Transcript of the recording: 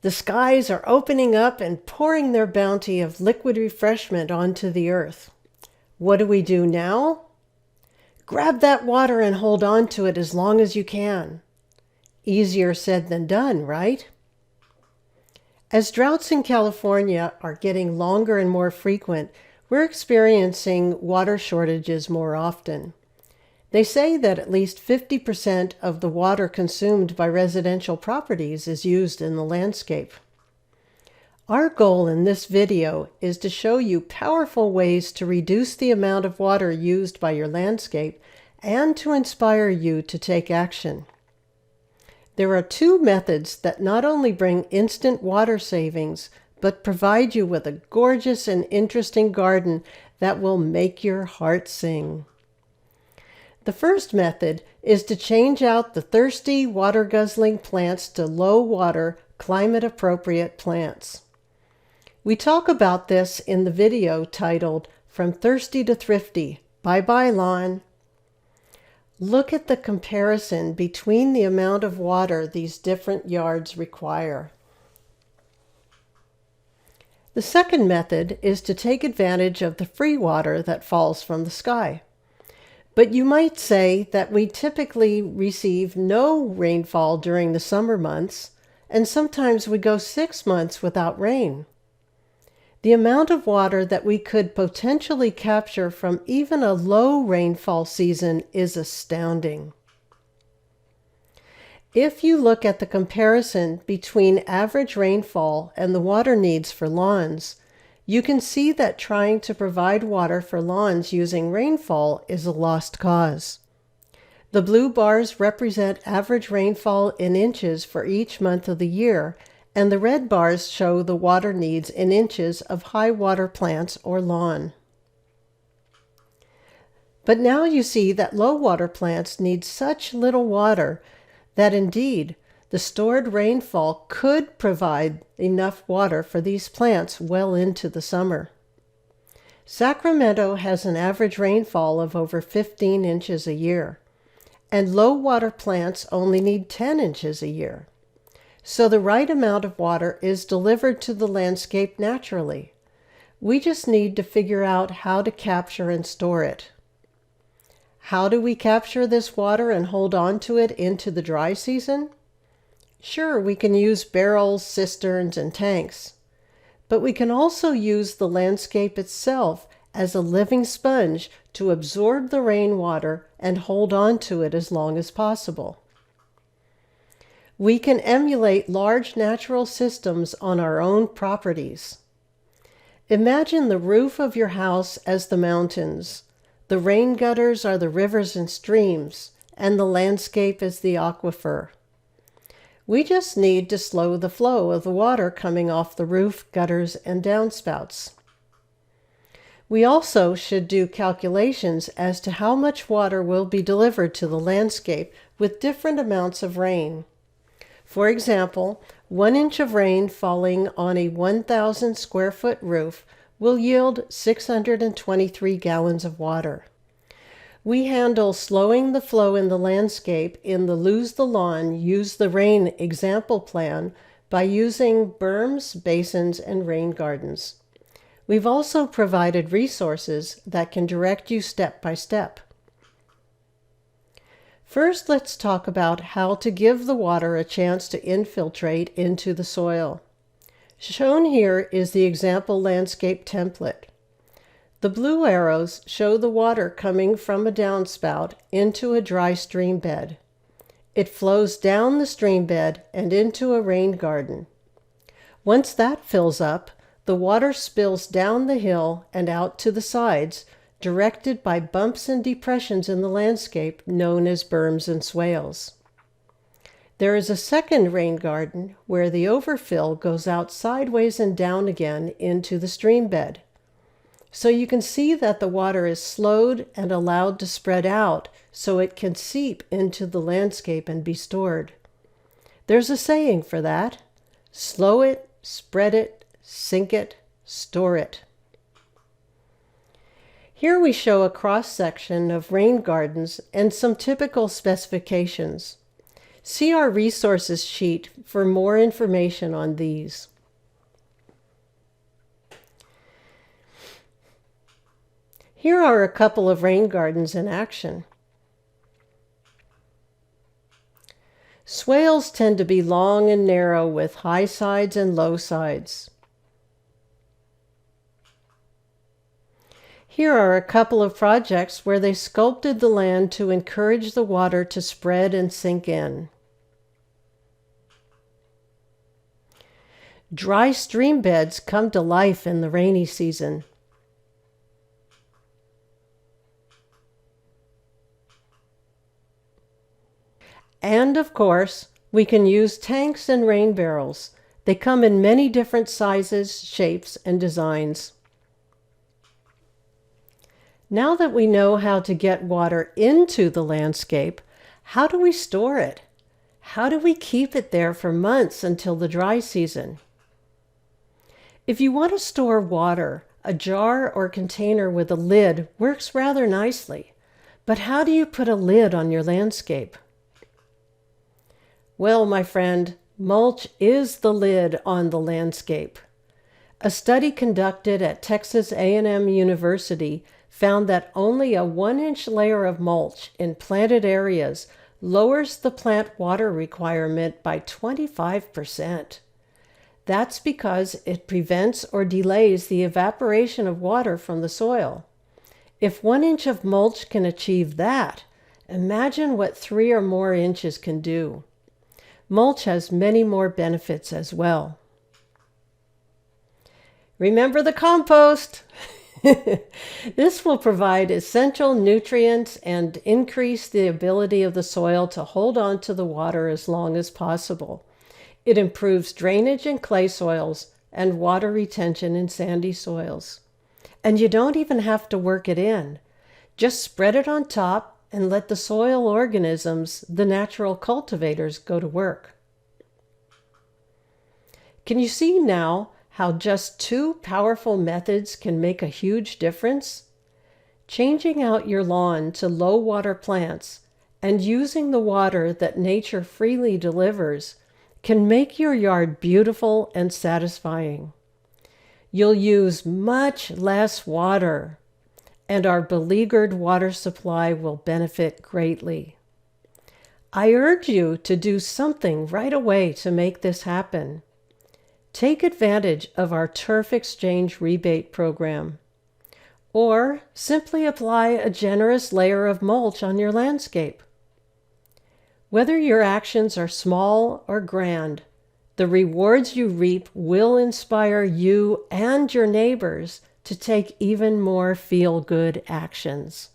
The skies are opening up and pouring their bounty of liquid refreshment onto the earth. What do we do now? Grab that water and hold on to it as long as you can. Easier said than done, right? As droughts in California are getting longer and more frequent, we're experiencing water shortages more often. They say that at least 50% of the water consumed by residential properties is used in the landscape. Our goal in this video is to show you powerful ways to reduce the amount of water used by your landscape and to inspire you to take action. There are two methods that not only bring instant water savings, but provide you with a gorgeous and interesting garden that will make your heart sing. The first method is to change out the thirsty, water-guzzling plants to low-water, climate-appropriate plants. We talk about this in the video titled, From Thirsty to Thrifty. Bye-bye, lawn. Look at the comparison between the amount of water these different yards require. The second method is to take advantage of the free water that falls from the sky. But you might say that we typically receive no rainfall during the summer months, and sometimes we go 6 months without rain. The amount of water that we could potentially capture from even a low rainfall season is astounding. If you look at the comparison between average rainfall and the water needs for lawns, you can see that trying to provide water for lawns using rainfall is a lost cause. The blue bars represent average rainfall in inches for each month of the year, and the red bars show the water needs in inches of high water plants or lawn. But now you see that low water plants need such little water that indeed the stored rainfall could provide enough water for these plants well into the summer. Sacramento has an average rainfall of over 15 inches a year, and low water plants only need 10 inches a year. So the right amount of water is delivered to the landscape naturally. We just need to figure out how to capture and store it. How do we capture this water and hold on to it into the dry season? Sure, we can use barrels, cisterns, and tanks, but we can also use the landscape itself as a living sponge to absorb the rainwater and hold on to it as long as possible. We can emulate large natural systems on our own properties. Imagine the roof of your house as the mountains, the rain gutters are the rivers and streams, and the landscape is the aquifer. We just need to slow the flow of the water coming off the roof, gutters, and downspouts. We also should do calculations as to how much water will be delivered to the landscape with different amounts of rain. For example, 1 inch of rain falling on a 1,000 square foot roof will yield 623 gallons of water. We handle slowing the flow in the landscape in the Lose the Lawn, Use the Rain example plan by using berms, basins, and rain gardens. We've also provided resources that can direct you step by step. First, let's talk about how to give the water a chance to infiltrate into the soil. Shown here is the example landscape template. The blue arrows show the water coming from a downspout into a dry stream bed. It flows down the stream bed and into a rain garden. Once that fills up, the water spills down the hill and out to the sides, directed by bumps and depressions in the landscape known as berms and swales. There is a second rain garden where the overfill goes out sideways and down again into the stream bed. So you can see that the water is slowed and allowed to spread out so it can seep into the landscape and be stored. There's a saying for that: slow it, spread it, sink it, store it. Here we show a cross-section of rain gardens and some typical specifications. See our resources sheet for more information on these. Here are a couple of rain gardens in action. Swales tend to be long and narrow with high sides and low sides. Here are a couple of projects where they sculpted the land to encourage the water to spread and sink in. Dry stream beds come to life in the rainy season. And of course, we can use tanks and rain barrels. They come in many different sizes, shapes, and designs. Now that we know how to get water into the landscape, how do we store it? How do we keep it there for months until the dry season? If you want to store water, a jar or container with a lid works rather nicely. But how do you put a lid on your landscape? Well, my friend, mulch is the lid on the landscape. A study conducted at Texas A&M University found that only a 1-inch layer of mulch in planted areas lowers the plant water requirement by 25%. That's because it prevents or delays the evaporation of water from the soil. If 1 inch of mulch can achieve that, imagine what 3 or more inches can do. Mulch has many more benefits as well. Remember the compost! This will provide essential nutrients and increase the ability of the soil to hold on to the water as long as possible. It improves drainage in clay soils and water retention in sandy soils. And you don't even have to work it in. Just spread it on top and let the soil organisms, the natural cultivators, go to work. Can you see now how just 2 powerful methods can make a huge difference? Changing out your lawn to low water plants and using the water that nature freely delivers can make your yard beautiful and satisfying. You'll use much less water, and our beleaguered water supply will benefit greatly. I urge you to do something right away to make this happen. Take advantage of our turf exchange rebate program, or simply apply a generous layer of mulch on your landscape. Whether your actions are small or grand, the rewards you reap will inspire you and your neighbors to take even more feel-good actions.